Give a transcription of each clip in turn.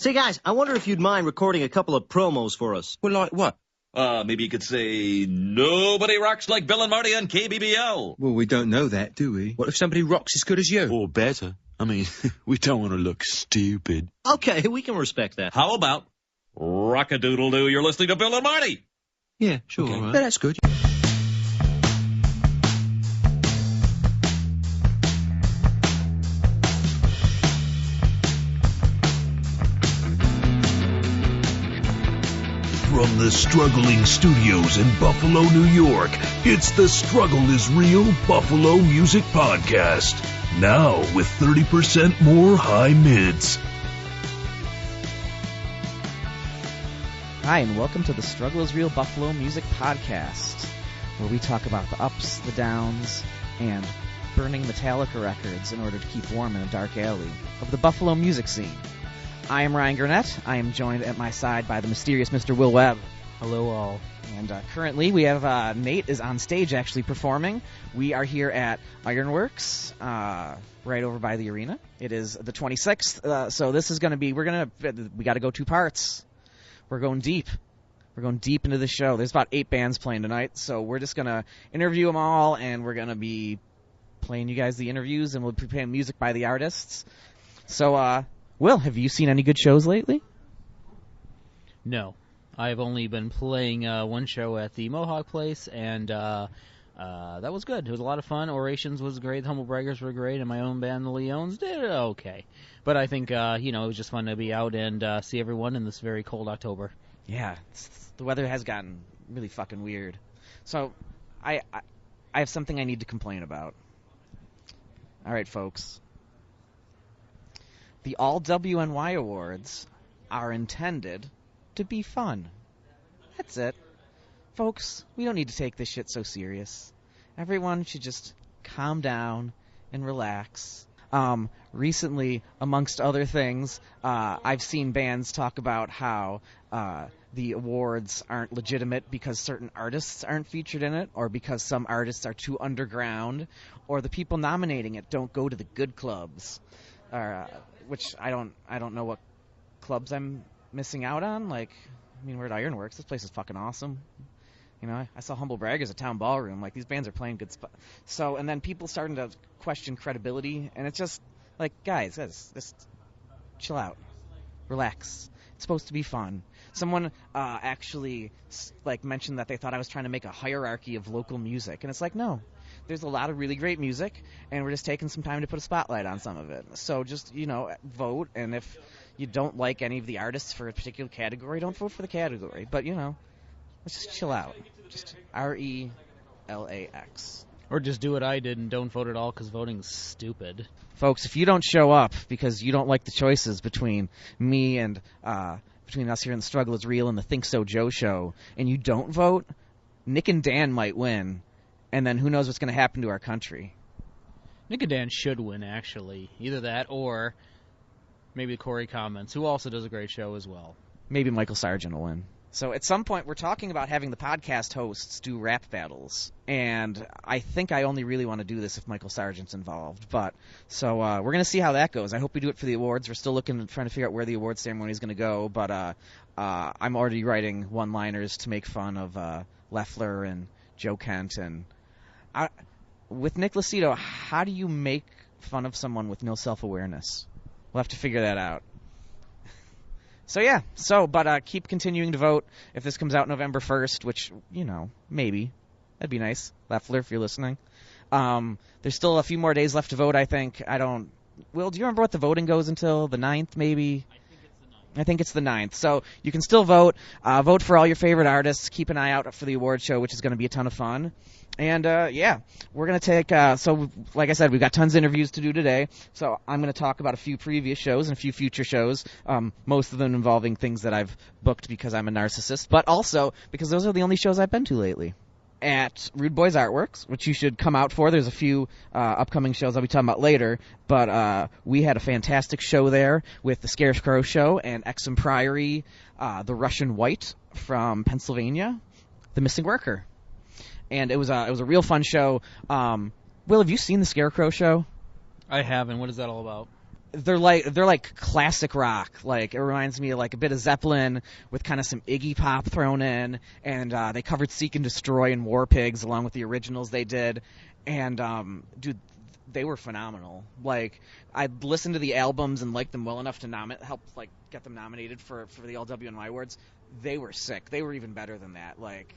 Say, guys, I wonder if you'd mind recording a couple of promos for us. Well, like what? Maybe you could say, nobody rocks like Bill and Marty on KBBL. Well, we don't know that, do we? What if somebody rocks as good as you? Or better. I mean, we don't want to look stupid. Okay, we can respect that. How about rock-a-doodle-doo, you're listening to Bill and Marty? Yeah, sure. Okay. All right. Yeah, that's good. From the struggling studios in Buffalo, New York, it's the Struggle is Real Buffalo Music Podcast. Now with 30% more high mids. Hi, and welcome to the Struggle is Real Buffalo Music Podcast, where we talk about the ups, the downs, and burning Metallica records in order to keep warm in a dark alley of the Buffalo music scene. I am Ryan Gurnett. I am joined at my side by the mysterious Mr. Will Webb. Hello, all. And currently we have Nate is on stage actually performing. We are here at Ironworks, right over by the arena. It is the 26th, so this is going to be, we got to go two parts. We're going deep. We're going deep into the show. There's about 8 bands playing tonight, so we're just going to interview them all, and we're going to be playing you guys the interviews, and we'll be playing music by the artists. So, Will, have you seen any good shows lately? No. I've only been playing one show at the Mohawk Place, and that was good. It was a lot of fun. Orations was great. The Humble Braggers were great, and my own band, the Leones, did okay. But I think, it was just fun to be out and see everyone in this very cold October. Yeah, the weather has gotten really fucking weird. So, I have something I need to complain about. All right, folks. The All WNY Awards are intended to be fun. That's it. Folks, we don't need to take this shit so serious. Everyone should just calm down and relax. Recently, amongst other things, I've seen bands talk about how the awards aren't legitimate because certain artists aren't featured in it, or because some artists are too underground, or the people nominating it don't go to the good clubs. Which I don't know what clubs I'm missing out on. Like, I mean, we're at Ironworks. This place is fucking awesome. You know, I saw Humble Braggers at Town Ballroom. Like, these bands are playing good stuff. So, and then people starting to question credibility, and it's just like, guys, just chill out, relax. It's supposed to be fun. Someone actually mentioned that they thought I was trying to make a hierarchy of local music, and it's like, no. There's a lot of really great music, and we're just taking some time to put a spotlight on some of it. So just, vote, and if you don't like any of the artists for a particular category, don't vote for the category. But, let's just chill out. Just RELAX. Or just do what I did and don't vote at all because voting's stupid. Folks, if you don't show up because you don't like the choices between me and between us here in The Struggle is Real and the Think So Joe show, and you don't vote, Nick and Dan might win. And then who knows what's going to happen to our country. Nick and Dan should win, actually. Either that or maybe Corey Comments, who also does a great show as well. Maybe Michael Sargent will win. So at some point, we're talking about having the podcast hosts do rap battles. And I think I only really want to do this if Michael Sargent's involved. So we're going to see how that goes. I hope we do it for the awards. We're still trying to figure out where the awards ceremony is going to go. But I'm already writing one-liners to make fun of Leffler and Joe Kent and... with Nick Lucido, how do you make fun of someone with no self-awareness? We'll have to figure that out. But keep continuing to vote. If this comes out November 1st, which, maybe. That'd be nice. Leffler, if you're listening. There's still a few more days left to vote, I think. Will, do you remember what the voting goes until? The 9th, maybe? I think it's the 9th. So you can still vote. Vote for all your favorite artists. Keep an eye out for the award show, which is going to be a ton of fun. And, we're going to take, like I said, we've got tons of interviews to do today. So I'm going to talk about a few previous shows and a few future shows, most of them involving things that I've booked because I'm a narcissist, but also because those are the only shows I've been to lately. At Rude Boys Artworks, which you should come out for. There's a few upcoming shows I'll be talking about later, but we had a fantastic show there with the Scarecrow Show and Exum Priory, the Russian White from Pennsylvania, the Missing Worker. And it was a real fun show. Will, have you seen the Scarecrow Show? I haven't. What is that all about? they're like classic rock. Like, it reminds me of like a bit of Zeppelin with kind of some Iggy Pop thrown in, and they covered Seek and Destroy and War Pigs along with the originals they did, and dude, they were phenomenal. Like, I'd listened to the albums and liked them well enough to help like get them nominated for the LWNY awards. They were sick. They were even better than that. Like,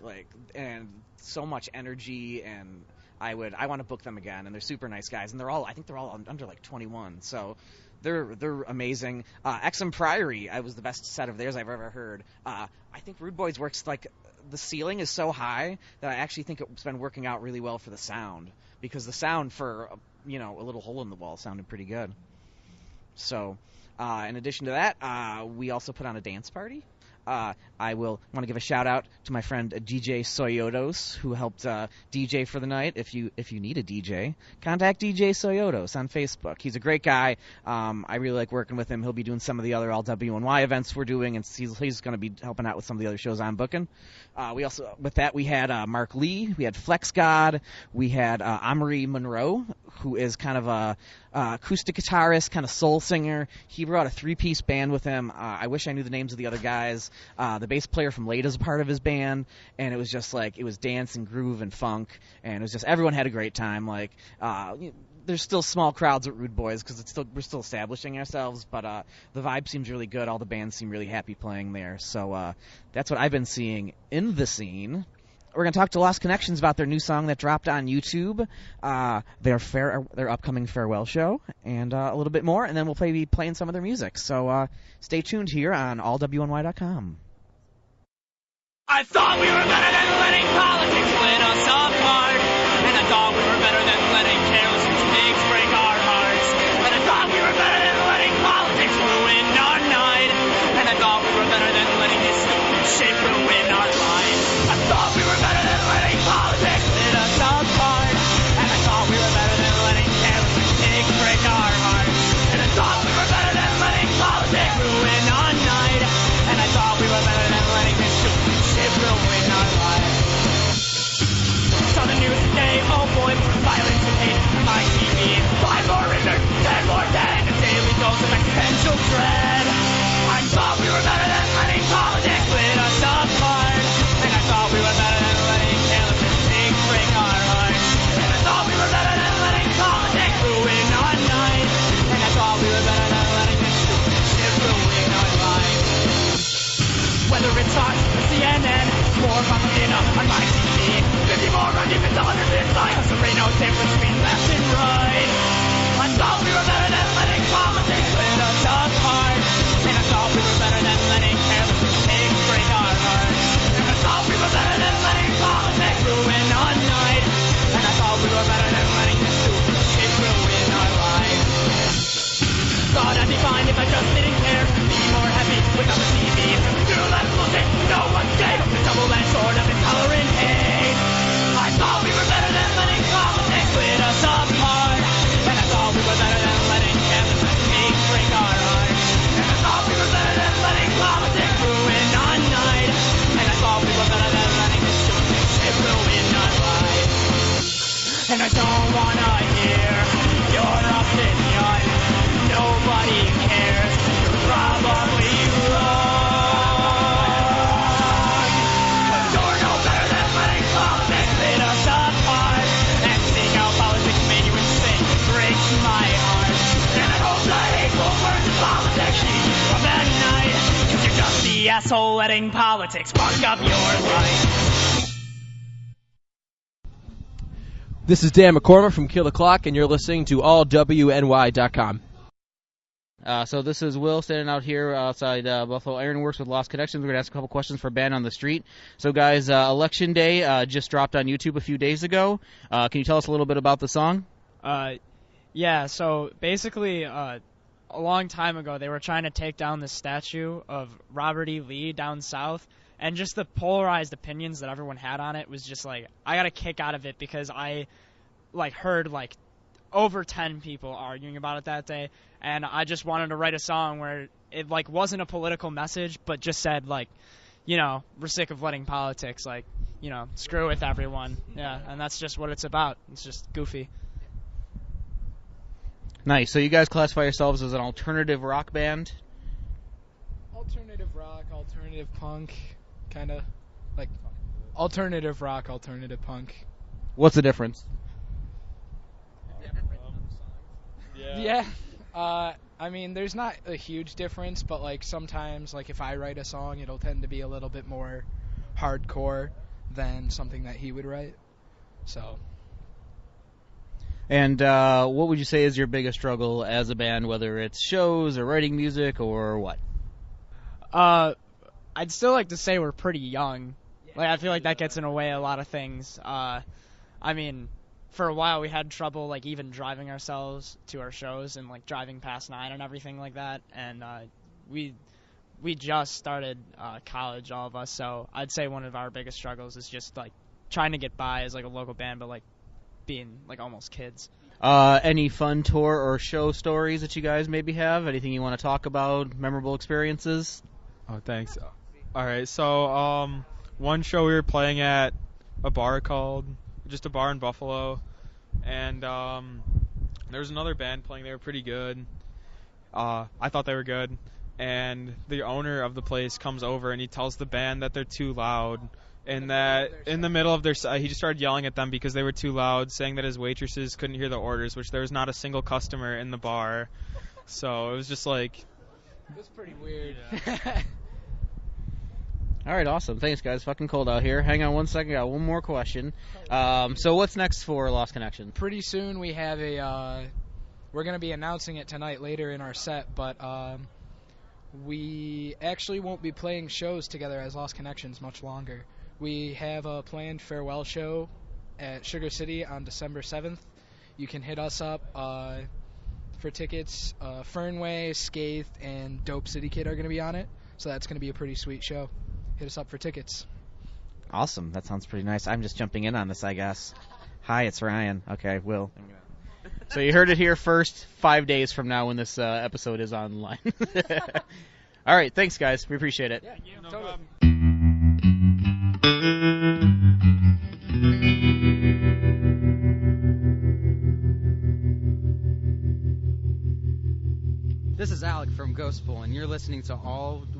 and so much energy, and I want to book them again. And they're super nice guys, and I think they're all under like 21. So they're amazing. Exum Priory, I was the best set of theirs I've ever heard. I think Rude Boys works like the ceiling is so high that I actually think it's been working out really well for the sound, because the sound for a little hole in the wall sounded pretty good. So in addition to that, we also put on a dance party. I want to give a shout out to my friend DJ Soyotos, who helped DJ for the night. If you need a DJ, contact DJ Soyotos on Facebook. He's a great guy. I really like working with him. He'll be doing some of the other LWNY events we're doing, and he's going to be helping out with some of the other shows I'm booking. We had Mark Lee, we had Flex God, we had Amory Monroe, who is kind of a acoustic guitarist, kind of soul singer. He brought a 3-piece band with him. I wish I knew the names of the other guys. The bass player from Late is a part of his band, and it was just like, it was dance and groove and funk, and it was just, everyone had a great time. Like, there's still small crowds at Rude Boys because we're still establishing ourselves, but the vibe seems really good. All the bands seem really happy playing there. So that's what I've been seeing in the scene. We're going to talk to Lost Connections about their new song that dropped on YouTube, their upcoming farewell show, and a little bit more, and then we'll be playing some of their music. So stay tuned here on allwny.com. I thought we were better than letting politics split us apart, and I thought we were better than letting careless mistakes break our hearts, and I thought we were better than letting politics ruin our night, and I thought we were better than letting this stupid shit ruin our lives. I thought we were better than letting politics split us apart, and I thought we were better than letting careless mistakes break our hearts, and I thought we were better than letting politics ruin our night, and I thought we were better than letting this stupid shit ruin our lives. Saw the news today, oh boy, violence and hate on my TV. 5 more injured, 10 more dead, a daily dose of existential dread. I thought we were better than letting politics split us apart, and I thought we were better than letting careless mistakes break our hearts, and I thought we were better than letting politics ruin our night, and I thought we were better than letting this stupid shit ruin our lives. Whether it's Fox or CNN, more propaganda on my TV. 50 more arguments, 100 dislikes. Cause there ain't no difference between left and right. I thought we were better than letting politics split us apart, and I thought we were better than letting careless mistakes break our hearts, and I thought we were better than letting politics ruin our night, and I thought we were better than letting this stupid shit ruin our lives. Thought I'd be fine if I just didn't care, be more happy without the TV. Do that bullshit, no one's safe. The double-edged sword of intolerant hate. I thought we were better than letting politics split us apart, and I thought we were better than letting careless mistakes break our hearts, and I thought we were better than letting politics ruin our night, and I thought we were better than letting this stupid shit ruin our lives. And I don't wanna hear your opinion. Nobody cares. You're probably wrong. But you're no better than letting politics split us apart, and seeing how politics made you insane breaks my heart. And I hope the hateful words of politics keep you up at night, 'cause you're just the asshole letting politics fuck up your life. This is Dan McCormick from Kill the Clock, and you're listening to allwny.com. So this is Will standing out here outside Buffalo Ironworks with Lost Connections. We're going to ask a couple questions for Ben on the street. So, guys, Election Day just dropped on YouTube a few days ago. Can you tell us a little bit about the song? Yeah, so basically a long time ago they were trying to take down the statue of Robert E. Lee down south, and just the polarized opinions that everyone had on it was just like, I got a kick out of it because I heard over 10 people arguing about it that day, and I just wanted to write a song where it wasn't a political message, but just said we're sick of letting politics screw with everyone. Yeah, and that's just what it's about. It's just goofy. Nice. So you guys classify yourselves as an alternative rock band? Alternative rock, alternative punk, kind of like alternative rock, alternative punk. What's the difference? Yeah. I mean, there's not a huge difference, but like sometimes, like if I write a song, it'll tend to be a little bit more hardcore than something that he would write. So. And what would you say is your biggest struggle as a band, whether it's shows or writing music or what? I'd still like to say we're pretty young. Like I feel like that gets in the way of a lot of things. I mean, for a while we had trouble like even driving ourselves to our shows and like driving past 9 and everything like that. And we just started college, all of us. So I'd say one of our biggest struggles is just like trying to get by as like a local band, but like being like almost kids. Any fun tour or show stories that you guys maybe have? Anything you want to talk about? Memorable experiences? Oh, thanks. All right, so one show we were playing at a bar in Buffalo, and there was another band playing. They were pretty good. I thought they were good, and the owner of the place comes over and he tells the band that they're too loud, and that in the middle of their set, he just started yelling at them because they were too loud, saying that his waitresses couldn't hear the orders, which there was not a single customer in the bar. So it was just like... It was pretty weird. Yeah. All right, awesome. Thanks, guys. Fucking cold out here. Hang on one second. I got one more question. So what's next for Lost Connection? Pretty soon we have we're going to be announcing it tonight later in our set, but we actually won't be playing shows together as Lost Connections much longer. We have a planned farewell show at Sugar City on December 7th. You can hit us up for tickets. Fernway, Scathed, and Dope City Kid are going to be on it, so that's going to be a pretty sweet show. Hit us up for tickets. Awesome. That sounds pretty nice. I'm just jumping in on this, I guess. Hi, it's Ryan. Okay, Will. So you heard it here first, 5 days from now when this episode is online. All right, thanks, guys. We appreciate it. Yeah, No totally. problem. This is Alec from Ghostpool, and you're listening to allwny.com.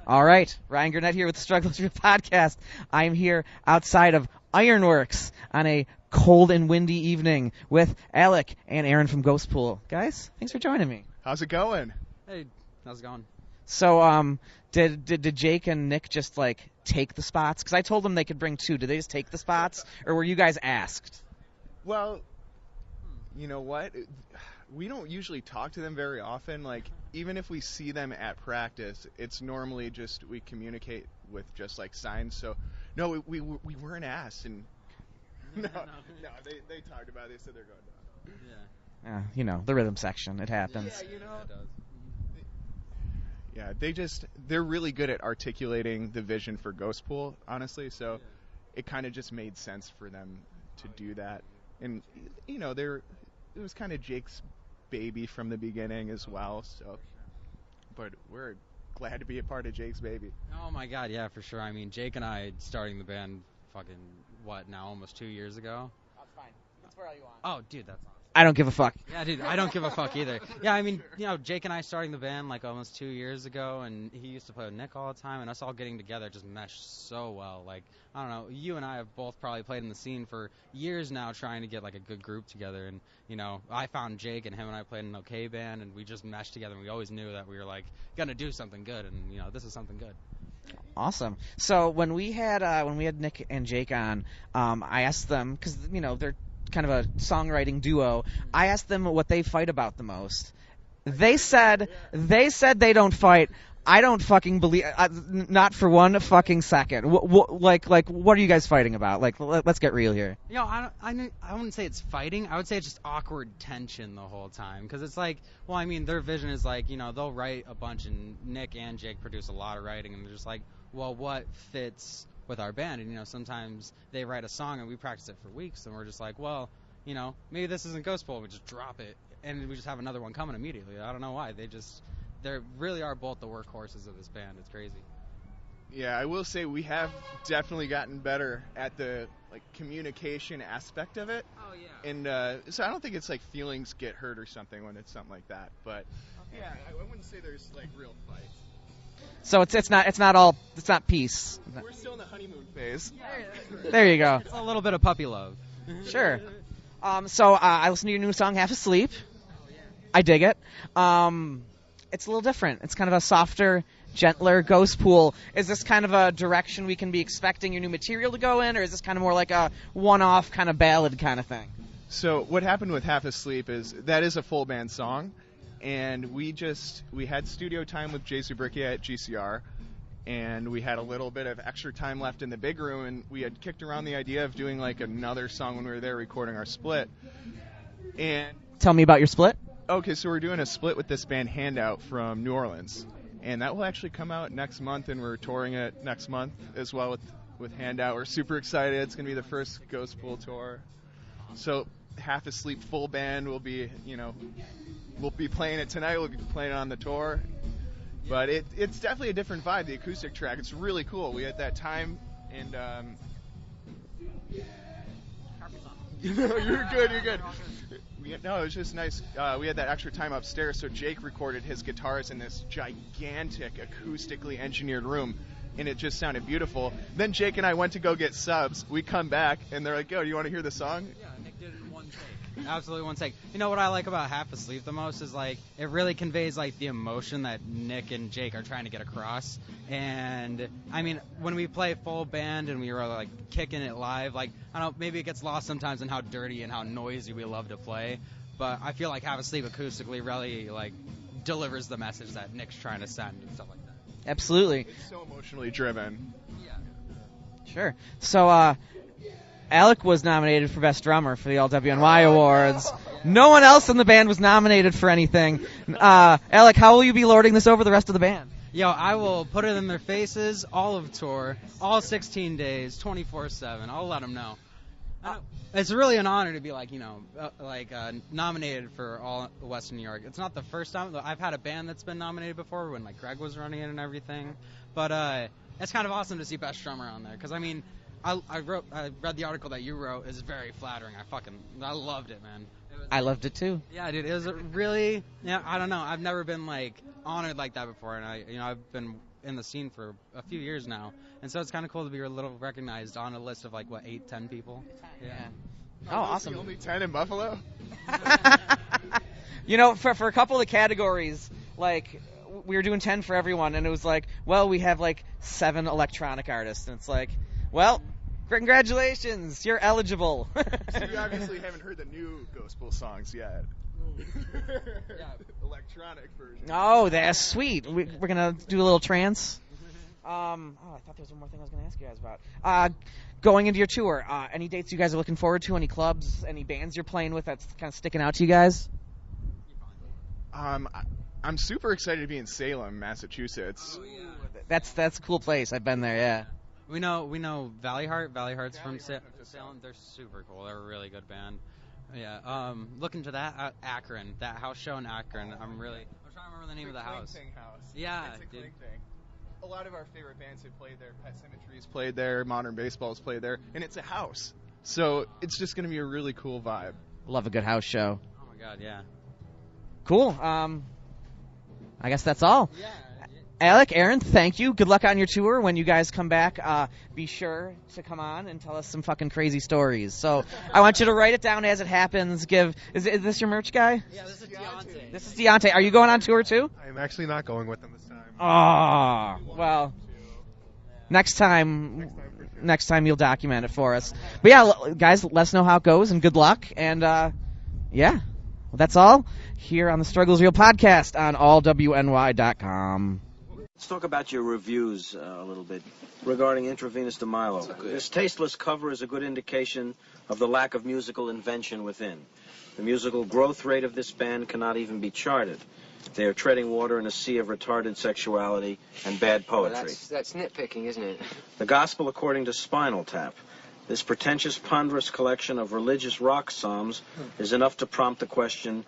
All right, Ryan Gurnett here with the Struggle is Real podcast. I am here outside of Ironworks on a cold and windy evening with Alec and Aaron from Ghostpool. Guys, thanks for joining me. How's it going? Hey, how's it going? So, did Jake and Nick just like take the spots? Because I told them they could bring 2. Did they just take the spots, or were you guys asked? Well, you know what? We don't usually talk to them very often. Like, even if we see them at practice, it's normally just we communicate with just like signs. So, no, we weren't asked, and no, they talked about it. They said they're going down. Yeah. The rhythm section. It happens. Yeah, they're really good at articulating the vision for Ghostpool, honestly. So, it kind of just made sense for them to do that, and it was kind of Jake's baby from the beginning as well, so but we're glad to be a part of Jake's baby. Oh my god, yeah, for sure. I mean, Jake and I starting the band almost 2 years ago. That's fine. That's where you want. Oh, dude, that's awesome. I don't give a fuck. Yeah, dude, I don't give a fuck either. Yeah, I mean, Jake and I starting the band like almost 2 years ago, and he used to play with Nick all the time, and us all getting together just meshed so well. Like, I don't know, you and I have both probably played in the scene for years now trying to get like a good group together, and I found Jake, and him and I played in an okay band, and we just meshed together, and we always knew that we were like gonna do something good, and this is something good. Awesome. So when we had Nick and Jake on, I asked them, because they're kind of a songwriting duo. I asked them what they fight about the most. They said they don't fight. I don't fucking believe, not for one fucking second. What are you guys fighting about? Like, let's get real here. I wouldn't say it's fighting. I would say it's just awkward tension the whole time. Because it's like, well, I mean, their vision is like, they'll write a bunch, and Nick and Jake produce a lot of writing, and they're just like, well, what fits with our band? And, themetimes they write a song, and we practice it for weeks, and we're just like, well, maybe this isn't Ghostpool. We just drop it, and we just have another one coming immediately. I don't know why. They really are both the workhorses of this band. It's crazy. Yeah, I will say we have definitely gotten better at the communication aspect of it. Oh yeah. And so I don't think it's like feelings get hurt or something when it's something like that. But yeah, I wouldn't say there's real fights. So it's not peace. We're still in the honeymoon phase. There you go. It's a little bit of puppy love. Sure. So I listened to your new song, Half Asleep. Oh, yeah. I dig it. It's a little different. It's kind of a softer, gentler Ghostpool. Is this kind of a direction we can be expecting your new material to go in, or is this kind of more like a one-off kind of ballad kind of thing? So what happened with Half Asleep is that is a full band song, and we had studio time with Jay Zubrickia at GCR, and we had a little bit of extra time left in the big room, and we had kicked around the idea of doing another song when we were there recording our split. And tell me about your split. Okay, so we're doing a split with this band Handout from New Orleans, and that will actually come out next month, and we're touring it next month as well with Handout. We're super excited. It's going to be the first Ghostpool tour. So Half Asleep full band will be, we'll be playing it tonight. We'll be playing it on the tour. But it's definitely a different vibe, the acoustic track. It's really cool. We had that time, and you're good. No, it was just nice. We had that extra time upstairs, so Jake recorded his guitars in this gigantic acoustically engineered room, and it just sounded beautiful. Then Jake and I went to go get subs. We come back, and they're like, yo, do you want to hear the song? Yeah, Nick did it in one take. Absolutely one take. What I like about Half Asleep the most is, it really conveys, the emotion that Nick and Jake are trying to get across. And, I mean, when we play full band and we were, kicking it live, I don't know, maybe it gets lost sometimes in how dirty and how noisy we love to play. But I feel like Half Asleep acoustically really, delivers the message that Nick's trying to send and stuff like that. Absolutely. It's so emotionally driven. Yeah. Sure. So, Alec was nominated for Best Drummer for the All-WNY Awards. No one else in the band was nominated for anything. Alec, how will you be lording this over the rest of the band? Yo, I will put it in their faces all of tour, all 16 days, 24/7. I'll let them know. It's really an honor to be nominated for all Western New York. It's not the first time. I've had a band that's been nominated before when Greg was running it and everything. But it's kind of awesome to see Best Drummer on there because I read the article that you wrote. It's very flattering. I loved it, man. I loved it too. Yeah, dude. It was really, I don't know. I've never been honored like that before, and I've been in the scene for a few years now, and so it's kind of cool to be a little recognized on a list of like 8, 10 people. Yeah. Oh, awesome. Only 10 in Buffalo? You know, for a couple of the categories, like, we were doing 10 for everyone, and it was like, well, we have, 7 electronic artists, and it's like, well, congratulations, you're eligible. So you obviously haven't heard the new Ghostpool songs yet. Electronic version. Oh, that's sweet. We're going to do a little trance. I thought there was one more thing I was going to ask you guys about. Going into your tour, any dates you guys are looking forward to? Any clubs, any bands you're playing with that's kind of sticking out to you guys? I'm super excited to be in Salem, Massachusetts. That's a cool place. I've been there, yeah. We know Valley Heart. Valley Heart's from Salem. They're super cool. They're a really good band. Yeah. Looking to that Akron, that house show in Akron. I'm trying to remember the name of the house. House. Yeah, it's a Cling thing. A lot of our favorite bands have played there. Pet Sematry's played there. Modern Baseball's played there, and it's a house. So it's just going to be a really cool vibe. Love a good house show. Oh my God, yeah. Cool. I guess that's all. Yeah. Alec, Aaron, thank you. Good luck on your tour. When you guys come back, be sure to come on and tell us some fucking crazy stories. So I want you to write it down as it happens. Is this your merch guy? Yeah, this is Deontay. This is Deontay. Are you going on tour too? I'm actually not going with them this time. Well, next time you'll document it for us. But yeah, guys, let us know how it goes and good luck. And yeah, well, that's all here on the Struggles Real podcast on allwny.com. Let's talk about your reviews a little bit regarding Intravenous de Milo. This tasteless cover is a good indication of the lack of musical invention within. The musical growth rate of this band cannot even be charted. They are treading water in a sea of retarded sexuality and bad poetry. That's nitpicking, isn't it? The Gospel According to Spinal Tap. This pretentious, ponderous collection of religious rock psalms is enough to prompt the question,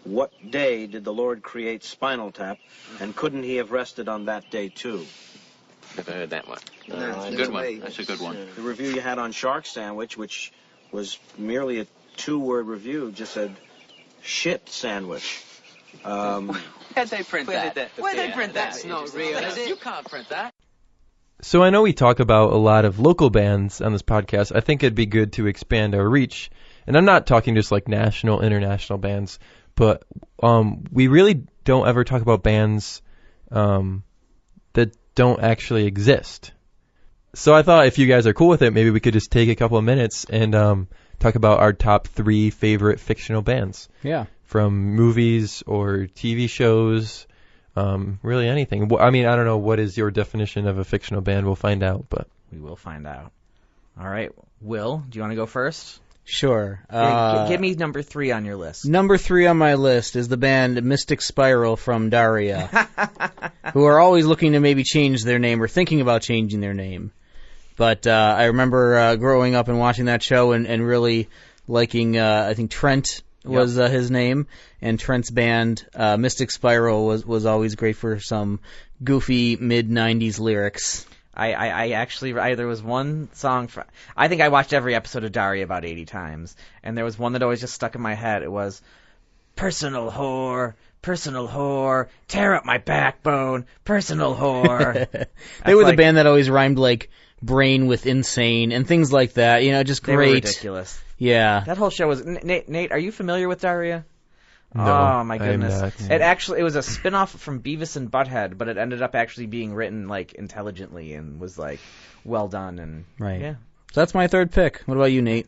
what day did the Lord create Spinal Tap, and couldn't he have rested on that day too? Never heard that one. That's a good one. That's a good one. The review you had on Shark Sandwich, which was merely a 2-word review, just said, shit sandwich. Where'd they print that? Where'd they print that? That's not real, is it? You can't print that. So I know we talk about a lot of local bands on this podcast. I think it'd be good to expand our reach. And I'm not talking just like national, international bands, but we really don't ever talk about bands that don't actually exist. So I thought if you guys are cool with it, maybe we could just take a couple of minutes and talk about our top 3 favorite fictional bands. Yeah. From movies or TV shows, really anything. I mean, I don't know, what is your definition of a fictional band? We'll find out, but we will find out. All right, Will, do you want to go first? Sure. Give me number 3 on your list. Number 3 on my list is the band Mystic Spiral from Daria, who are always looking to maybe change their name or thinking about changing their name. But I remember growing up and watching that show and really liking, I think Trent was his name, and Trent's band, Mystic Spiral, was always great for some goofy mid-'90s lyrics. I actually, there was one song, I think I watched every episode of Daria about 80 times, and there was one that always just stuck in my head. It was, personal whore, tear up my backbone, personal whore. They were the band that always rhymed like brain with insane and things like that, just great. They were ridiculous. Yeah. That whole show was, Nate, are you familiar with Daria? No, oh my goodness! I'm not. It was a spin-off from Beavis and Butthead, but it ended up actually being written intelligently and was well done and right. Yeah. So that's my 3rd pick. What about you, Nate?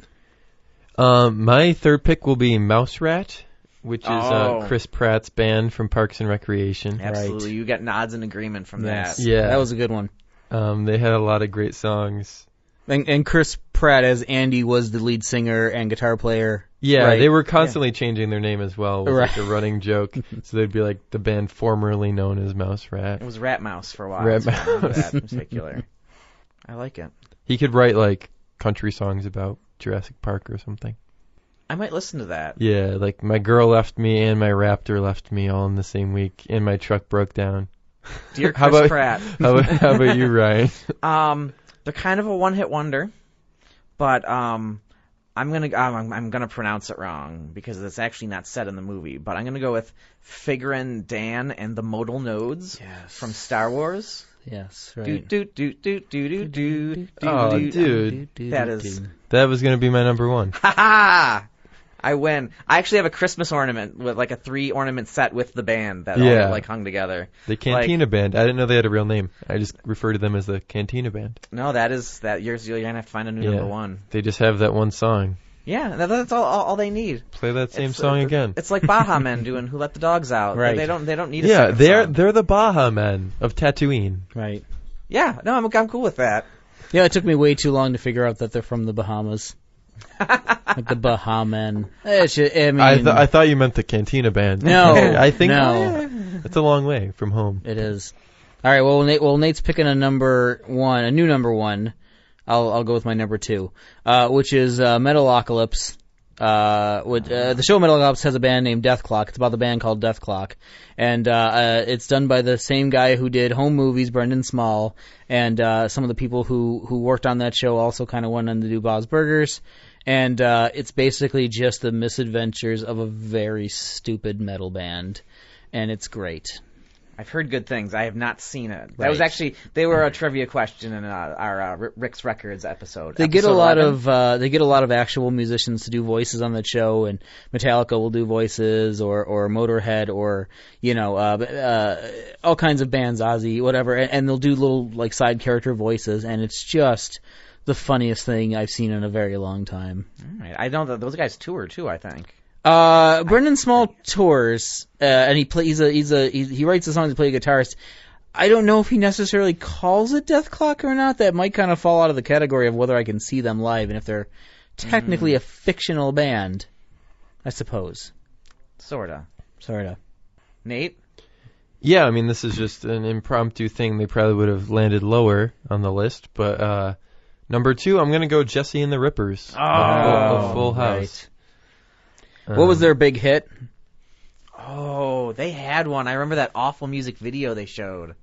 My 3rd pick will be Mouse Rat, which is Chris Pratt's band from Parks and Recreation. Absolutely, Right. You get nods and agreement from that. Yeah, that was a good one. They had a lot of great songs. And Chris Pratt as Andy was the lead singer and guitar player. Yeah, right. They were constantly changing their name as well. It was right. a running joke. So they'd be like the band formerly known as Mouse Rat. It was Rat Mouse for a while. Rat Mouse. That in particular. I like it. He could write country songs about Jurassic Park or something. I might listen to that. Yeah, my girl left me and my raptor left me all in the same week, and my truck broke down. Dear Chris Pratt. How about you, Ryan? They're kind of a one-hit wonder, but I'm gonna pronounce it wrong because it's actually not said in the movie. But I'm gonna go with Figrin Dan and the Modal Nodes from Star Wars. Yes, right. Do do do do do do. Oh, dude. That is. That was going to be my number one. Ha ha! I win. I actually have a Christmas ornament with like a 3-ornament set with the band that all like hung together. The Cantina Band. I didn't know they had a real name. I just refer to them as the Cantina Band. No, that is that. You're gonna have to find a new number one. They just have that one song. Yeah, that's all they need. Play that same song again. It's like Baja Men doing "Who Let the Dogs Out." Right. They don't need a Yeah, second they're song. the Baja Men of Tatooine. Right. Yeah, no, I'm cool with that. Yeah, it took me way too long to figure out that they're from the Bahamas. Like the Bahamen. I thought you meant the Cantina Band. No, I think no. It's a long way from home. It is. All right. Well, Nate's picking a new number one. I'll go with my number two, which is Metalocalypse. The show Metalocalypse has a band named Death Clock. It's about the band called Death Clock, and it's done by the same guy who did Home Movies, Brendan Small, and some of the people who worked on that show also kind of went on to do Bob's Burgers. And it's basically just the misadventures of a very stupid metal band, and it's great. I've heard good things. I have not seen it. That Right. was actually they were a trivia question in our Rick's Records episode. They get a episode 11. lot of actual musicians to do voices on the show, and Metallica will do voices, or Motorhead, or all kinds of bands, Ozzy, whatever, and they'll do little like side character voices, and it's just the funniest thing I've seen in a very long time. All right. I know that those guys tour too, I think. Brendan Small tours, and he writes the songs and plays a guitarist. I don't know if he necessarily calls it Death Clock or not. That might kind of fall out of the category of whether I can see them live and if they're technically a fictional band, I suppose. Sorta. Nate? Yeah, I mean, this is just an impromptu thing. They probably would have landed lower on the list, but number two, I'm going to go Jesse and the Rippers. Oh, Full House. Right. What was their big hit? Oh, they had one. I remember that awful music video they showed.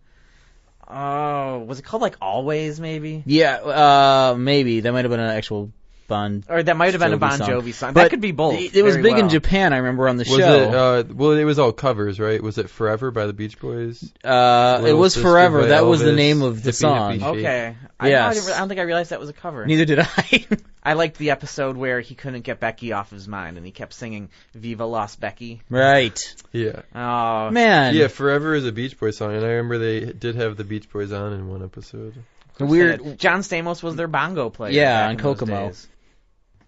Oh, was it called like Always, maybe? Yeah, maybe. That might have been an actual Bon Or that might have been a Bon song. Jovi song. But That could be both. It was very big in well. Japan, I remember, on the Was show. it, well, it was all covers, right? Was it Forever by the Beach Boys? It Little was Sister Forever. by That was the Elvis, name of the Hippie, song. Hippie Chic. Okay. Yes. I don't think I realized that was a cover. Neither did I. I liked the episode where he couldn't get Becky off his mind and he kept singing Viva Lost Becky. Right. Yeah. Oh. Man. Yeah, Forever is a Beach Boys song, and I remember they did have the Beach Boys on in one episode. Weird. John Stamos was their bongo player. Yeah, back on in those Kokomo. days.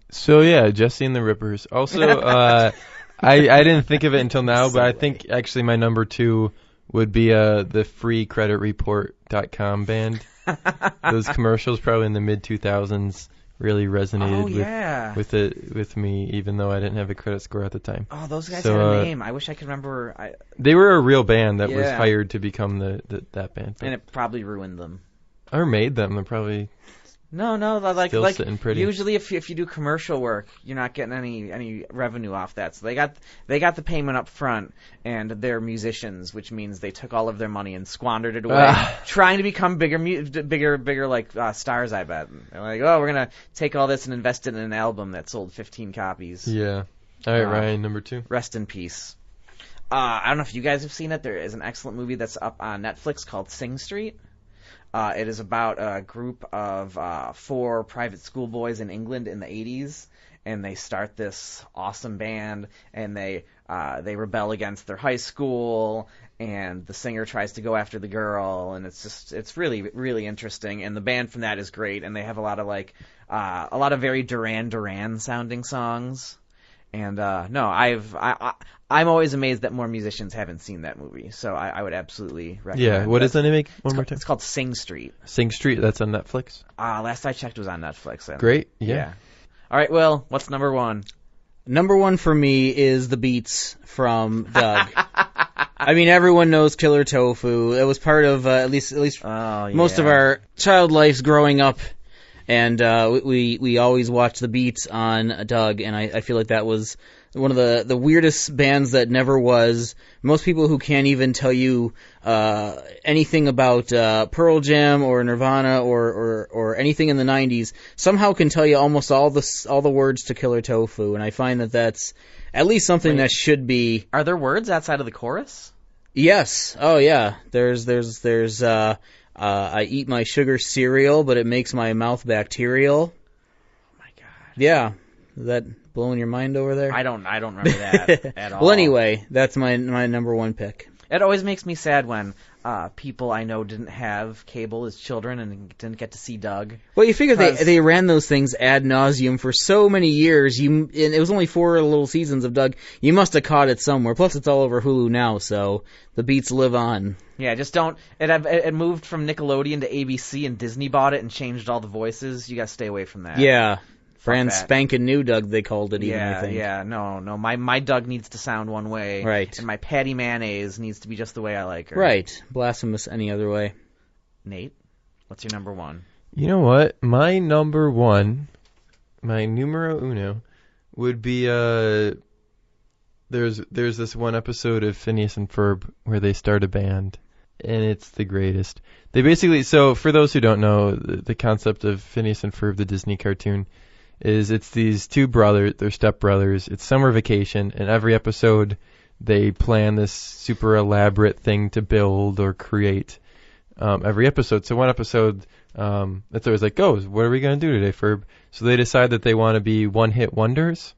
So yeah, Jesse and the Rippers. Also, I didn't think of it until now, but I think actually my number two would be the freecreditreport.com band. Those commercials probably in the mid 2000s really resonated with me, even though I didn't have a credit score at the time. Oh, those guys So, had a name. I wish I could remember. They were a real band that was Yeah. hired to become that band. And it probably ruined them. Or made them. They're probably No, like still sitting pretty. usually if you do commercial work, you're not getting any revenue off that. So they got the payment up front, and they're musicians, which means they took all of their money and squandered it away, trying to become bigger like stars. I bet. They're like, oh, we're gonna take all this and invest it in an album that sold 15 copies. Yeah. All right, Ryan, number two. Rest in peace. I don't know if you guys have seen it. There is an excellent movie that's up on Netflix called Sing Street. It is about a group of 4 private school boys in England in the 80s, and they start this awesome band, and they rebel against their high school, and the singer tries to go after the girl, and it's really, really interesting, and the band from that is great, and they have a lot of very Duran Duran sounding songs. And I'm always amazed that more musicians haven't seen that movie, so I would absolutely recommend. Yeah, what is the name? One more time. It's called Sing Street. Sing Street. That's on Netflix. Last I checked, it was on Netflix. Great. Yeah. All right, Will, what's number one? Number one for me is the Beats from Doug. I mean, everyone knows Killer Tofu. It was part of at least most of our child lives growing up. And we always watched the Beats on Doug, and I feel like that was one of the weirdest bands that never was. Most people who can't even tell you anything about Pearl Jam or Nirvana or anything in the 90s somehow can tell you almost all the words to Killer Tofu, and I find that that's at least something that should be. Are there words outside of the chorus? Yes. Oh yeah. There's I eat my sugar cereal, but it makes my mouth bacterial. Oh my God. Yeah. Is that blowing your mind over there? I don't remember that at all. Well, anyway, that's my number one pick. It always makes me sad when people I know didn't have cable as children and didn't get to see Doug. Well, you figure they ran those things ad nauseum for so many years. And it was only 4 little seasons of Doug. You must have caught it somewhere. Plus, it's all over Hulu now, so the beats live on. Yeah, just don't. It moved from Nickelodeon to ABC, and Disney bought it and changed all the voices. You got to stay away from that. Yeah. Brand spanking new Doug, they called it even, I think. Yeah, no. My Doug needs to sound one way. Right. And my Patty Mayonnaise needs to be just the way I like her. Right. Blasphemous any other way. Nate, what's your number one? You know what? My number one, my numero uno, would be there's this one episode of Phineas and Ferb where they start a band, and it's the greatest. They basically, so for those who don't know, the concept of Phineas and Ferb, the Disney cartoon, is it's these two brothers, they're stepbrothers, it's summer vacation, and every episode they plan this super elaborate thing to build or create every episode. So one episode, it's always like, what are we going to do today, Ferb? So they decide that they want to be one-hit wonders.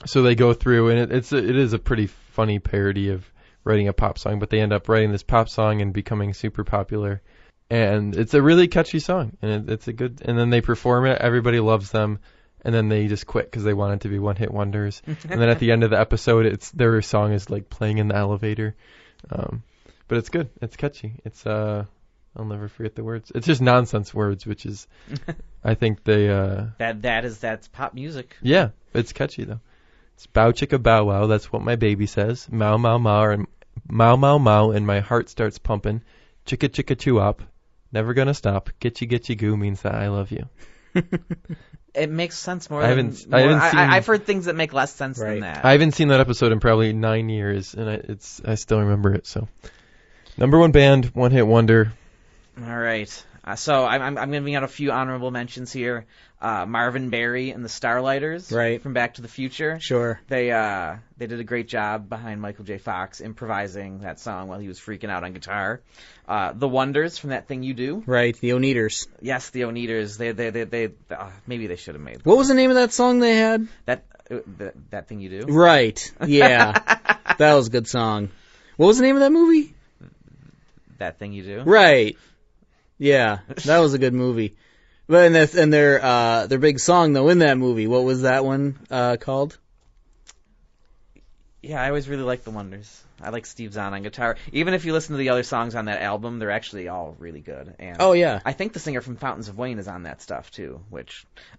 So they go through, and it is a pretty funny parody of writing a pop song, but they end up writing this pop song and becoming super popular. And it's a really catchy song, and it's a good, and then they perform it, everybody loves them. And then they just quit because they wanted to be one-hit wonders. And then at the end of the episode, their song is like playing in the elevator. But it's good. It's catchy. It's I'll never forget the words. It's just nonsense words, which is, I think they. That's pop music. Yeah, it's catchy though. It's bow chicka bow wow. That's what my baby says. Mow mow mow and mow mow mow, and my heart starts pumping. Chicka chicka chew up. Never gonna stop. Gitchy goo means that I love you. It makes sense more. I've heard things that make less sense than that. I haven't seen that episode in probably 9 years, and I still remember it. So, number one band, one hit wonder. All right. So I'm giving out a few honorable mentions here. Marvin Berry and the Starlighters, right, from Back to the Future. Sure. They did a great job behind Michael J. Fox improvising that song while he was freaking out on guitar. The Wonders from That Thing You Do. Right, the Oneaters. Yes, the Oneaters. They maybe they should have made. What was the name of that song they had? That Thing You Do. Right. Yeah. That was a good song. What was the name of that movie? That Thing You Do. Right. Yeah, that was a good movie. But and their big song though in that movie, what was that one called? Yeah, I always really like The Wonders. I like Steve Zahn on guitar. Even if you listen to the other songs on that album, they're actually all really good. And oh yeah, I think the singer from Fountains of Wayne is on that stuff too.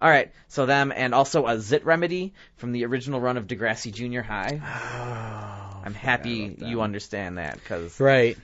All right, so them, and also a Zit Remedy from the original run of Degrassi Junior High. Oh, I'm happy you understand that, because right.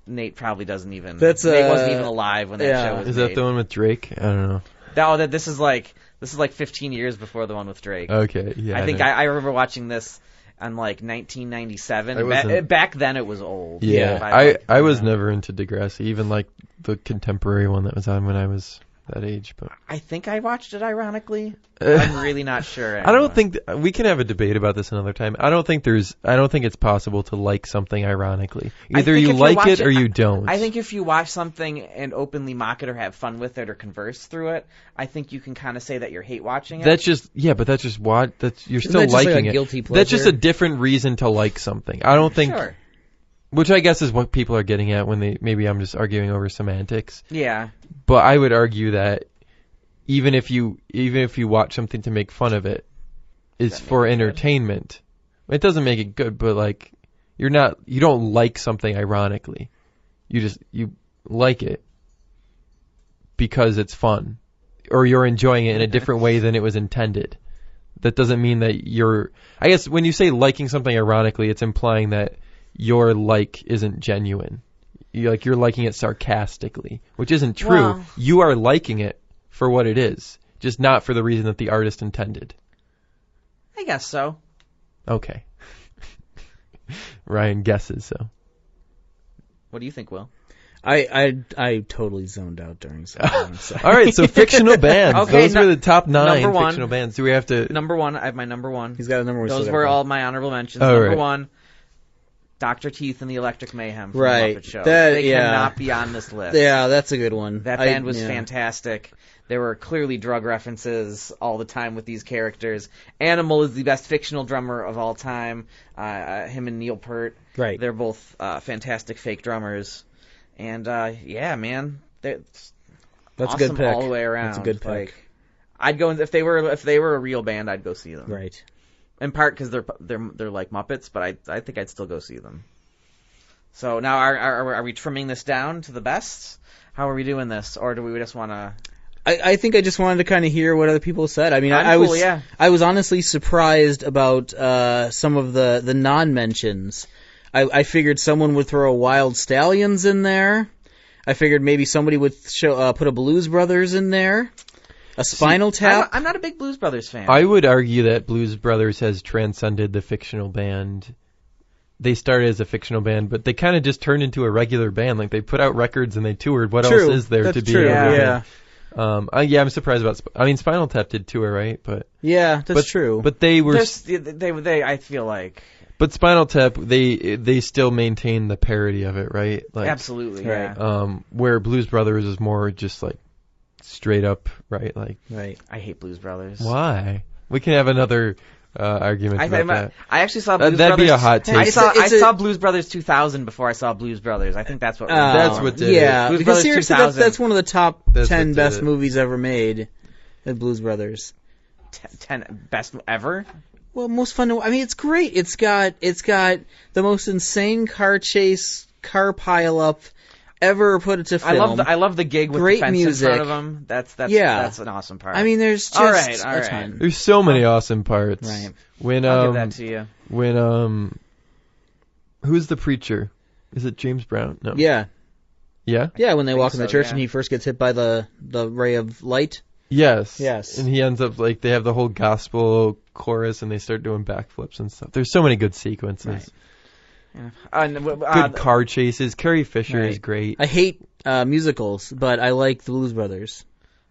Nate probably doesn't even. Nate wasn't even alive when that show was made. Is that the one with Drake? I don't know. No, this is like 15 years before the one with Drake. Okay, yeah. I think I remember watching this on like 1997. Back then it was old. Yeah, I was never into Degrassi, even like the contemporary one that was on when I was that age. But I think I watched it ironically. I'm really not sure. I don't think we can have a debate about this another time. I don't think it's possible to like something ironically. Either you like it or you don't. I think if you watch something and openly mock it or have fun with it or converse through it, I think you can kind of say that you're hate watching it. You're still liking it. Guilty pleasure? That's just a different reason to like something. I don't think. Sure. Which I guess is what people are getting at when maybe I'm just arguing over semantics. Yeah. But I would argue that even if you watch something to make fun of it, it's for entertainment. It doesn't make it good, but like you don't like something ironically. You like it because it's fun, or you're enjoying it in a different way than it was intended. That doesn't mean that I guess when you say liking something ironically, it's implying that your like isn't genuine. You're liking it sarcastically, which isn't true. Well, you are liking it for what it is, just not for the reason that the artist intended. I guess so. Okay. Ryan guesses so. What do you think, Will? I totally zoned out during something. So. All right, so fictional bands. Okay, those were the top 9 number one, fictional bands. Do we have to... Number one, I have my number one. He's got a number one. Those were all my honorable mentions. All number right. one, Dr. Teeth and the Electric Mayhem from Right. the Muppet Show. That- They yeah. cannot be on this list. Yeah, that's a good one. That band was fantastic. There were clearly drug references all the time with these characters. Animal is the best fictional drummer of all time. Him and Neil Peart. Right. They're both fantastic fake drummers. And yeah, man, that's That's awesome a good pick. all the way around. That's a good pick. Like, I'd go if they were a real band, I'd go see them. Right. In part because they're like Muppets, but I think I'd still go see them. So now are we trimming this down to the best? How are we doing this, or do we just want to? I think I just wanted to kind of hear what other people said. I mean, I cool, was yeah. I was honestly surprised about some of the non-mentions. I figured someone would throw a Wild Stallions in there. I figured maybe somebody would put a Blues Brothers in there. A Spinal Tap. I'm not a big Blues Brothers fan. I would argue that Blues Brothers has transcended the fictional band. They started as a fictional band, but they kind of just turned into a regular band. Like, they put out records and they toured. What else is there to be? True. Yeah. I'm surprised about. Spinal Tap did tour, right? But yeah, that's true. But they were. They I feel like. But Spinal Tap, they still maintain the parody of it, right? Like, absolutely, yeah. Where Blues Brothers is more just like straight up, right? Like, right. I hate Blues Brothers. Why? We can have another argument about that. I actually saw Blues That'd Brothers. be a hot take. I saw Blues Brothers 2000 before I saw Blues Brothers. I think that's what. That's what did yeah, it. Blues because Brothers seriously, 2000. that's one of the top That's 10 what best did it. movies ever made. The Blues Brothers. 10 best ever. Well, most fun to. I mean, it's great. It's got the most insane car chase, car pile up ever put it to film. I love the gig with Great the fence music. in front of them. That's an awesome part. I mean, there's just all right. a ton. There's so many awesome parts. Right. When I'll give that to you. When who's the preacher? Is it James Brown? No. Yeah. Yeah. Yeah, when they walk in the church yeah. and he first gets hit by the ray of light. Yes. Yes. And he ends up like they have the whole gospel chorus and they start doing backflips and stuff. There's so many good sequences. Right. Yeah. Good car chases. Carrie Fisher is great. I hate musicals, but I like the Blues Brothers.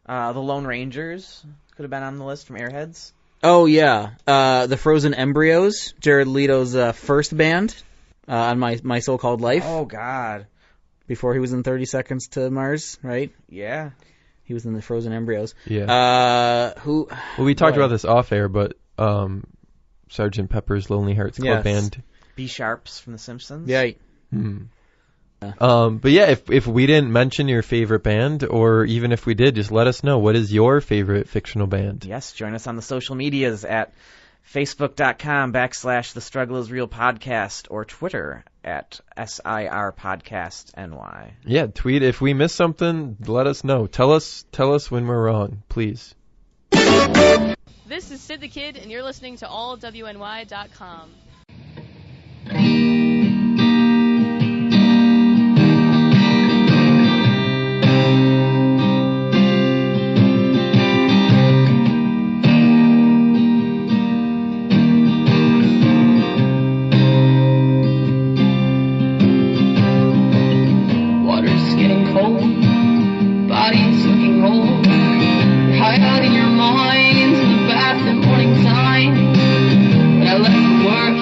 The Lone Rangers could have been on the list from Airheads. Oh yeah, the Frozen Embryos, Jared Leto's first band on My So-Called Life. Oh God. Before he was in 30 Seconds to Mars, right? Yeah. He was in the Frozen Embryos. Yeah. Who? Well, we talked about this off air, but Sgt. Pepper's Lonely Hearts Club Band. B Sharps from The Simpsons. Yeah. But yeah, if we didn't mention your favorite band, or even if we did, just let us know. What is your favorite fictional band? Yes, join us on the social medias at facebook.com/The Struggle Is Real Podcast or Twitter at SIR Podcast NY. Yeah, tweet. If we miss something, let us know. Tell us when we're wrong, please. This is Sid the Kid, and you're listening to allwny.com. Water's getting cold, body's looking old. You're high out in your mind, to the bath at morning time. When I left for work,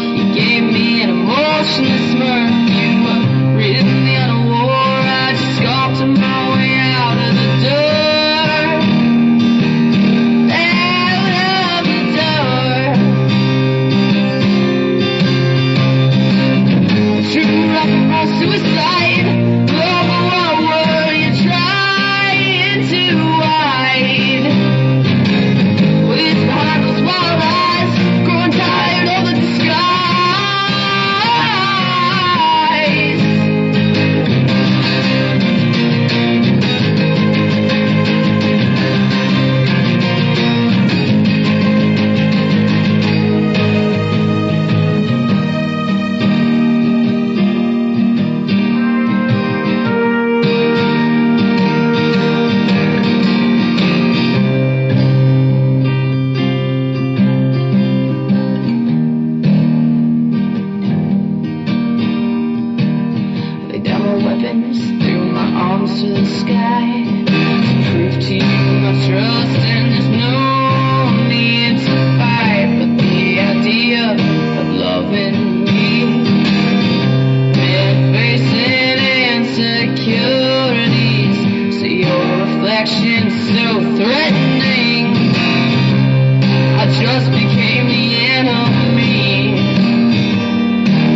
just became the enemy.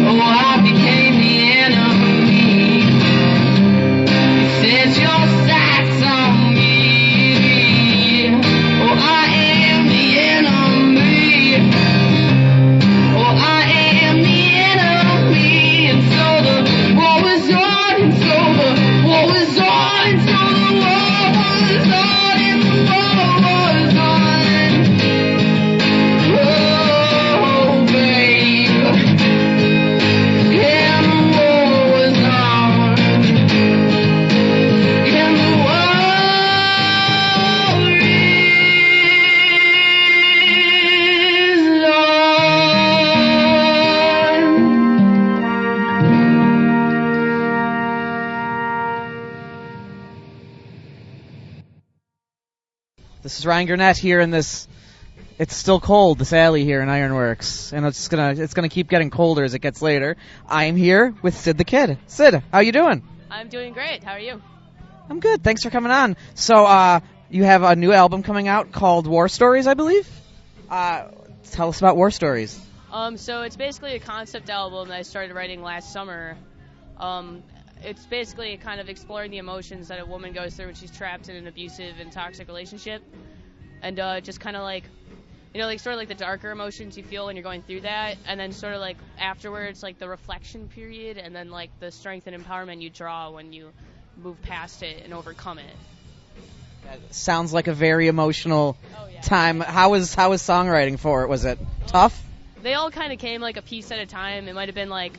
Oh, I became the enemy. You set your sights on me. Oh, I am the enemy. Oh, I am the enemy. And so the war was on, and so the war was on, and so the war was on, and the war was on. Oh, babe. And the war was on. And the war is This is Ryan Gurnett here in this. It's still cold, this alley here in Ironworks, and it's gonna keep getting colder as it gets later. I am here with Sid the Kid. Sid, how you doing? I'm doing great. How are you? I'm good. Thanks for coming on. So, you have a new album coming out called War Stories, I believe. Tell us about War Stories. So it's basically a concept album that I started writing last summer. It's basically kind of exploring the emotions that a woman goes through when she's trapped in an abusive and toxic relationship, and just kind of like, sort of like the darker emotions you feel when you're going through that, and then sort of like afterwards, like the reflection period, and then like the strength and empowerment you draw when you move past it and overcome it. Sounds like a very emotional time. How was songwriting for it? Was it tough? They all kind of came like a piece at a time. It might have been like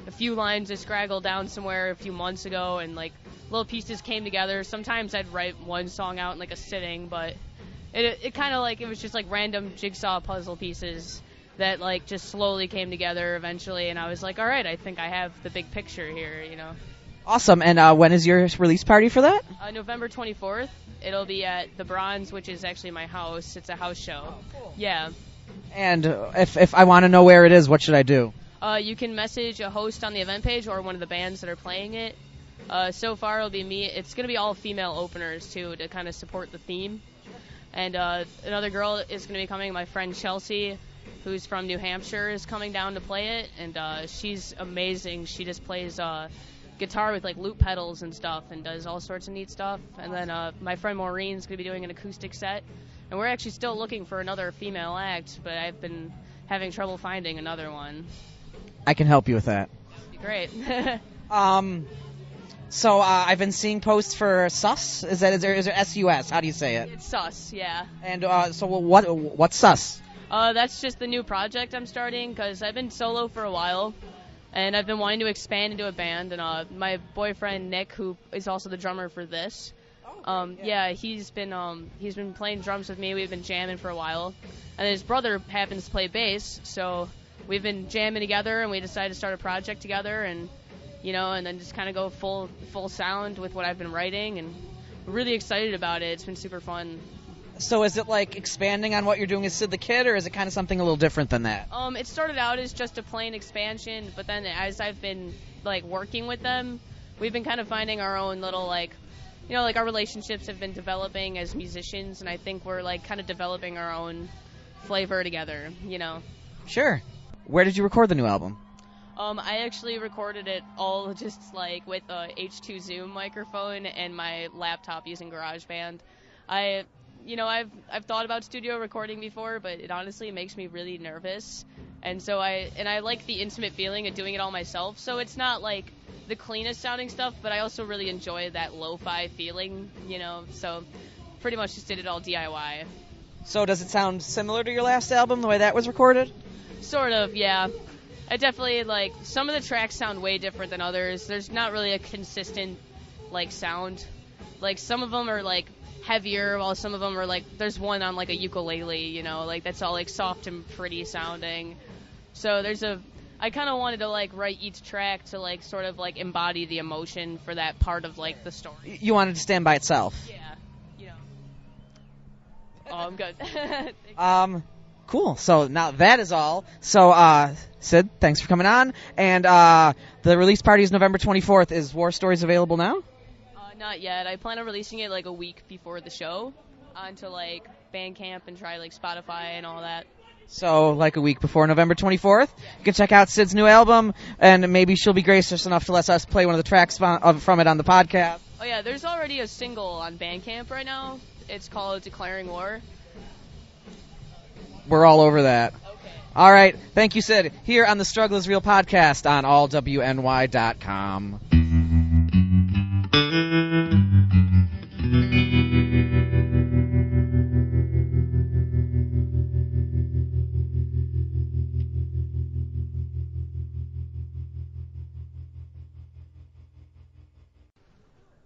a few lines that scraggled down somewhere a few months ago, and like little pieces came together. Sometimes I'd write one song out in like a sitting, but it kind of like, it was just like random jigsaw puzzle pieces that like just slowly came together eventually, and I was like, all right, I think I have the big picture here, Awesome. And when is your release party for that? November 24th. It'll be at the Bronze, which is actually my house. It's a house show. Oh, cool. Yeah. And if I want to know where it is, what should I do? You can message a host on the event page or one of the bands that are playing it. So far, it'll be me. It's going to be all female openers, too, to kind of support the theme. And another girl is going to be coming. My friend Chelsea, who's from New Hampshire, is coming down to play it. And she's amazing. She just plays guitar with like loop pedals and stuff and does all sorts of neat stuff. And then my friend Maureen's going to be doing an acoustic set. And we're actually still looking for another female act, but I've been having trouble finding another one. I can help you with that. Great. So I've been seeing posts for Sus. Is there SUS? How do you say it? It's Sus, yeah. And so what's Sus? That's just the new project I'm starting, because I've been solo for a while, and I've been wanting to expand into a band. And my boyfriend Nick, who is also the drummer for this, he's been playing drums with me. We've been jamming for a while, and his brother happens to play bass, so we've been jamming together, and we decided to start a project together, and then just kind of go full sound with what I've been writing, and we're really excited about it. It's been super fun. So is it like expanding on what you're doing as Sid the Kid, or is it kind of something a little different than that? It started out as just a plain expansion, but then as I've been like working with them, we've been kind of finding our own little like our relationships have been developing as musicians, and I think we're like kind of developing our own flavor together, Sure. Where did you record the new album? I actually recorded it all just like with a H2 Zoom microphone and my laptop using GarageBand. I've thought about studio recording before, but it honestly makes me really nervous. And so I like the intimate feeling of doing it all myself. So it's not like the cleanest sounding stuff, but I also really enjoy that lo-fi feeling, so pretty much just did it all DIY. So does it sound similar to your last album, the way that was recorded? Sort of, yeah. I definitely, some of the tracks sound way different than others. There's not really a consistent, sound. Some of them are, heavier, while some of them are, there's one on, a ukulele, that's all, soft and pretty sounding. So I kind of wanted to, write each track to, sort of, embody the emotion for that part of, the story. You wanted to stand by itself? Yeah, Oh, I'm good. Cool. So now that is all. So, Sid, thanks for coming on. And the release party is November 24th. Is War Stories available now? Not yet. I plan on releasing it a week before the show onto Bandcamp and try like Spotify and all that. So, like a week before November 24th, you can check out Sid's new album, and maybe she'll be gracious enough to let us play one of the tracks from it on the podcast. Oh yeah, there's already a single on Bandcamp right now. It's called Declaring War. We're all over that. Okay. All right. Thank you, Sid. Here on the Struggle is Real podcast on allwny.com.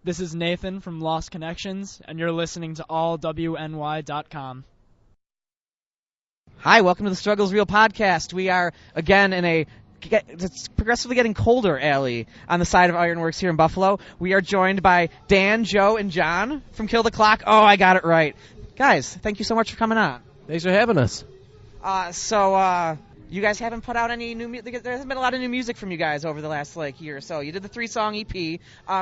This is Nathan from Lost Connections, and you're listening to allwny.com. Hi, welcome to the Struggles Real podcast. We are, again, in it's progressively getting colder alley on the side of Ironworks here in Buffalo. We are joined by Dan, Joe, and John from Kill the Clock. Oh, I got it right. Guys, thank you so much for coming on. Thanks for having us. You guys haven't put out any new music. There hasn't been a lot of new music from you guys over the last year or so. You did the 3-song EP. Do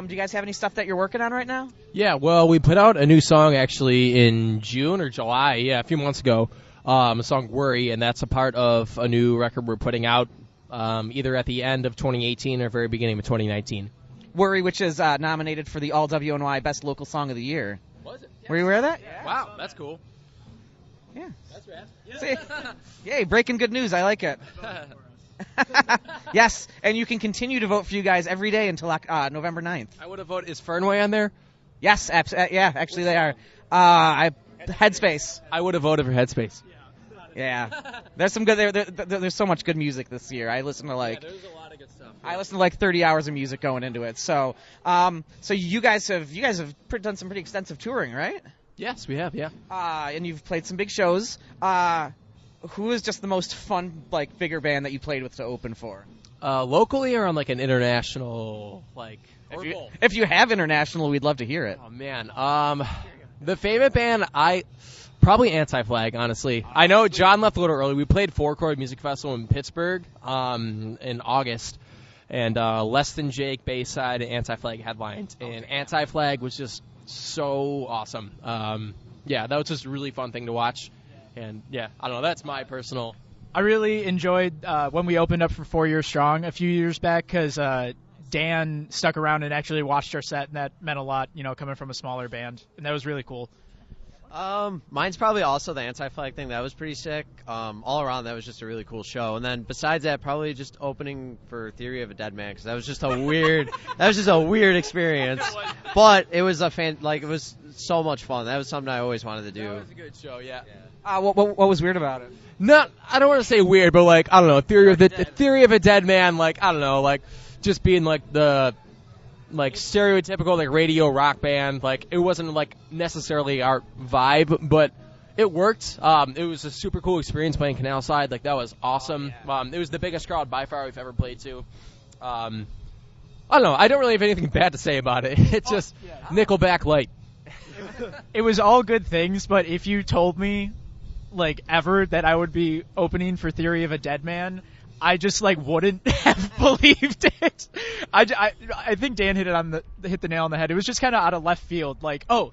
you guys have any stuff that you're working on right now? Yeah, well, we put out a new song actually in June or July, a few months ago. A song Worry, and that's a part of a new record we're putting out either at the end of 2018 or very beginning of 2019. Worry, which is nominated for the All WNY Best Local Song of the Year. Was it? Yes. Were you aware of that? Yeah. Wow, that's cool. Yeah. That's rad. Yeah. See? Yay, breaking good news. I like it. Yes, and you can continue to vote for you guys every day until November 9th. I would have voted. Is Fernway on there? Yes, yeah, actually they are. Headspace. I would have voted for Headspace. Yeah. There's some good there's so much good music this year. I listen to there's a lot of good stuff. I listen to 30 hours of music going into it. So you guys have done some pretty extensive touring, right? Yes, we have, yeah. And you've played some big shows. Who is just the most fun, bigger band that you played with to open for? Locally or on an international, If you have international, we'd love to hear it. Oh man, the favorite band probably Anti-Flag, honestly. I know John left a little early. We played Four Chord Music Festival in Pittsburgh in August, and Less Than Jake, Bayside, and Anti-Flag headlined, and Anti-Flag was just so awesome. That was just a really fun thing to watch, and I don't know, that's my personal. I really enjoyed when we opened up for 4 Years Strong a few years back, because Dan stuck around and actually watched our set, and that meant a lot, coming from a smaller band, and that was really cool. Mine's probably also the Anti-Flag thing. That was pretty sick. All around, that was just a really cool show. And then besides that, probably just opening for Theory of a Dead Man, because that was just a weird, experience. But it was it was so much fun. That was something I always wanted to do. That was a good show, yeah. What was weird about it? I don't want to say weird, but I don't know, Theory of a Dead Man, I don't know, just being the stereotypical radio rock band. It wasn't necessarily our vibe, but it worked. It was a super cool experience playing Canal Side. That was awesome. It was the biggest crowd by far we've ever played to. I don't know. I don't really have anything bad to say about it. It's just Nickelback light. It was all good things, but if you told me ever that I would be opening for Theory of a Dead Man, I just wouldn't have believed it. I think Dan hit the nail on the head. It was just kind of out of left field.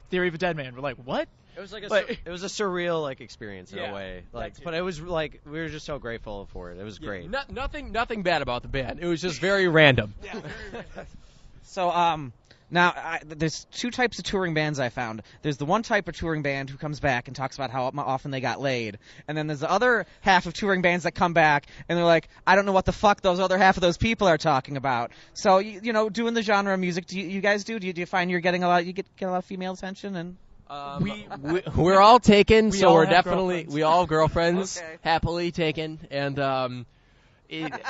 Theory of a Dead Man. We're what? It was it was a surreal experience in a way. But it was we were just so grateful for it. It was great. Nothing bad about the band. It was just very random. Yeah, very random. So now there's two types of touring bands I found. There's the one type of touring band who comes back and talks about how often they got laid, and then there's the other half of touring bands that come back and they're like, I don't know what the fuck those other half of those people are talking about. So doing the genre of music, do you guys do you find you're getting a lot of female attention? And we're all taken, so we're definitely girlfriends. We all have girlfriends, okay. Happily taken, and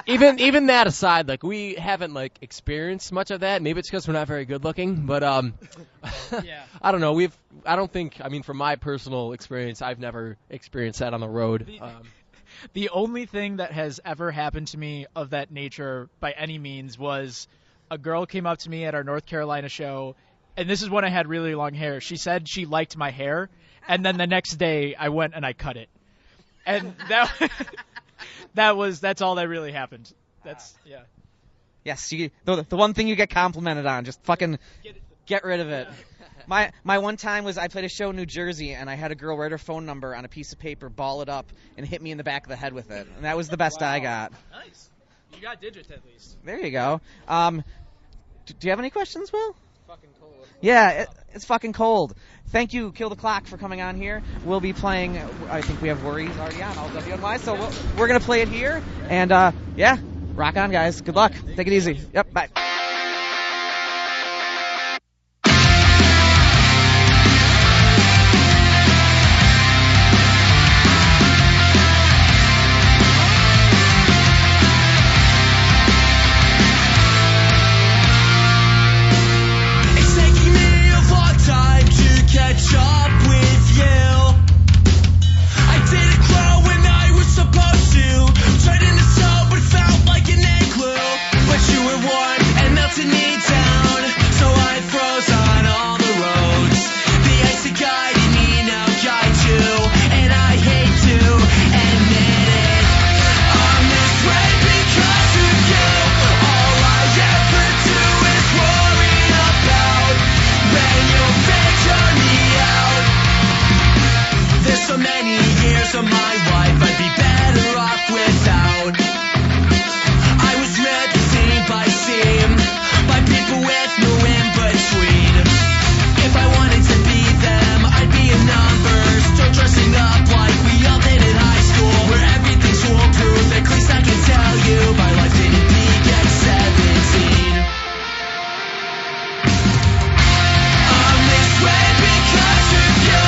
even that aside, we haven't experienced much of that. Maybe it's because we're not very good looking, but I don't know. I don't think. I mean, from my personal experience, I've never experienced that on the road. The only thing that has ever happened to me of that nature by any means was a girl came up to me at our North Carolina show, and this is when I had really long hair. She said she liked my hair, and then the next day I went and I cut it, and that. That's all that really happened. Yes, the one thing you get complimented on, just fucking get rid of it. My one time was I played a show in New Jersey, and I had a girl write her phone number on a piece of paper, ball it up, and hit me in the back of the head with it. And that was the best I got. Nice. You got digits at least. There you go. Do you have any questions, Will? Fucking cold. Yeah, it's fucking cold. Thank you, Kill the Clock, for coming on here. We'll be playing, I think we have Worries already on, all WNY, so we're going to play it here. And, yeah, rock on, guys. Good luck. Take it easy. Yep, bye. Catch up with you. I didn't grow when I was supposed to. Tried in the snow, but felt like an igloo. But you were warm and melted me down, so I froze on all the roads. The ice that guided me now guides you, and I hate to admit it. I'm this way because of you. All I ever do is worry about when you'll figure me out. There's so many years of my life I'd be better off without. I was read scene by scene by people with no in between. If I wanted to be them, I'd be a number, still dressing up like we all did in high school, where everything's foolproof. At least I can tell you my life didn't peak at 17. I'm this way because of you.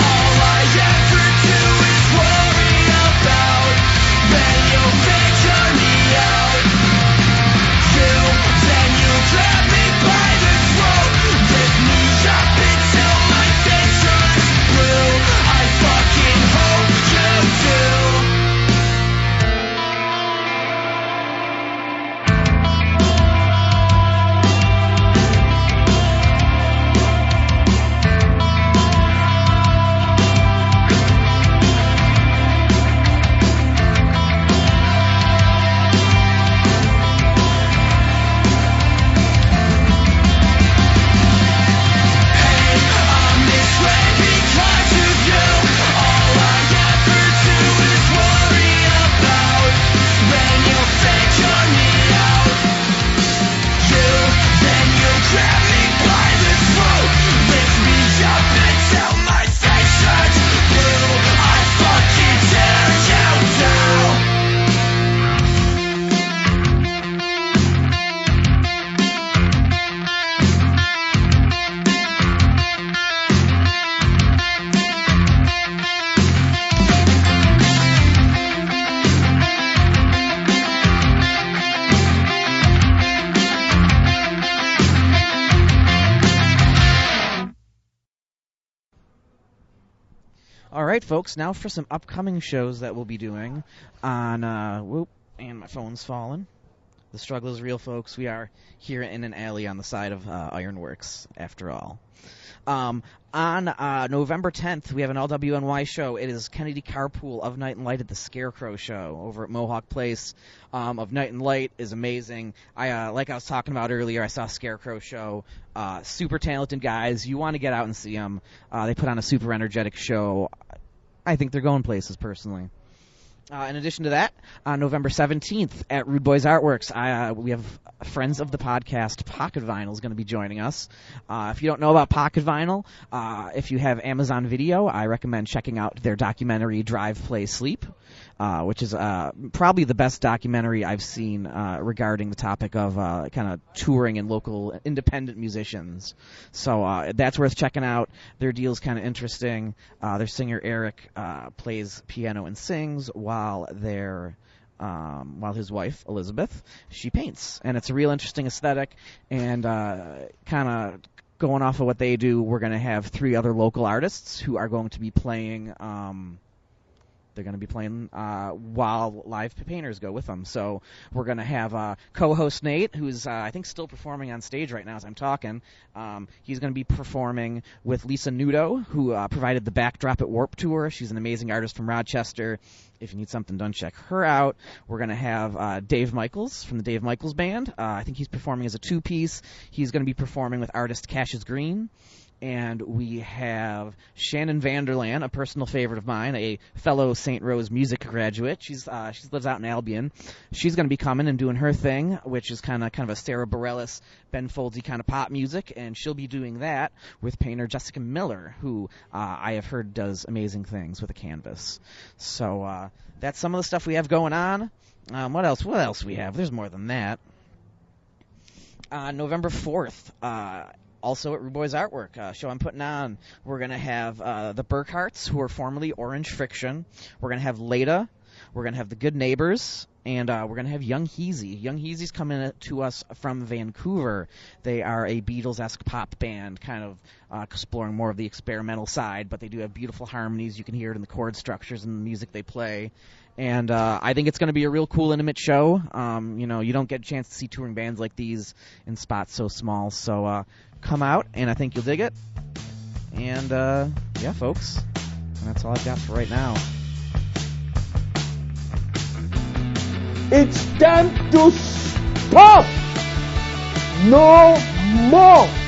All I ever do is worry about when you'll figure me out. Then you grab me by the throat, lift me up until my face turns blue. I fucking hope you do. I'm this way because of you. All I ever do is worry about when you'll figure me out. Then you grab me by the throat, lift me up until my face turns blue. I fucking tear you down. All right, folks, now for some upcoming shows that we'll be doing on, and my phone's falling. The struggle is real, folks. We are here in an alley on the side of Ironworks, after all. On November 10th, we have an LWNY show. It is Kennedy Carpool of Night and Light at the Scarecrow Show over at Mohawk Place. Of Night and Light is amazing. Like I was talking about earlier, I saw Scarecrow Show. Super talented guys. You want to get out and see them. They put on a super energetic show. I think they're going places, personally. In addition to that, on November 17th at Rude Boys Artworks, we have friends of the podcast, Pocket Vinyl, is going to be joining us. If you don't know about Pocket Vinyl, if you have Amazon Video, I recommend checking out their documentary Drive, Play, Sleep, which is probably the best documentary I've seen regarding the topic of kind of touring and local independent musicians. So that's worth checking out. Their deal's kind of interesting. Their singer Eric plays piano and sings while his wife Elizabeth, she paints, and it's a real interesting aesthetic. And kind of going off of what they do, we're going to have 3 other local artists who are going to be playing. They're going to be playing while live painters go with them. So we're going to have co-host Nate, who's I think still performing on stage right now as I'm talking. He's going to be performing with Lisa Nudo, who provided the backdrop at Warped Tour. She's an amazing artist from Rochester. If you need something done, check her out. We're going to have Dave Michaels from the Dave Michaels Band. I think he's performing as a 2-piece. He's going to be performing with artist Cassius Green. And we have Shannon Vanderland, a personal favorite of mine, a fellow St. Rose music graduate. She lives out in Albion. She's going to be coming and doing her thing, which is kind of a Sarah Bareilles, Ben Foldsy kind of pop music, and she'll be doing that with painter Jessica Miller, who I have heard does amazing things with a canvas. So that's some of the stuff we have going on. What else we have? There's more than that. November 4th, also at Rude Boys Artwork, show I'm putting on, we're going to have the Burkharts, who are formerly Orange Friction. We're going to have Leda. We're going to have the Good Neighbors. And we're going to have Young Heezy. Young Heezy's coming to us from Vancouver. They are a Beatles-esque pop band, kind of exploring more of the experimental side, but they do have beautiful harmonies. You can hear it in the chord structures and the music they play. And I think it's going to be a real cool, intimate show. You don't get a chance to see touring bands like these in spots so small. So come out, and I think you'll dig it. And, yeah, folks, that's all I've got for right now. It's time to stop! No more!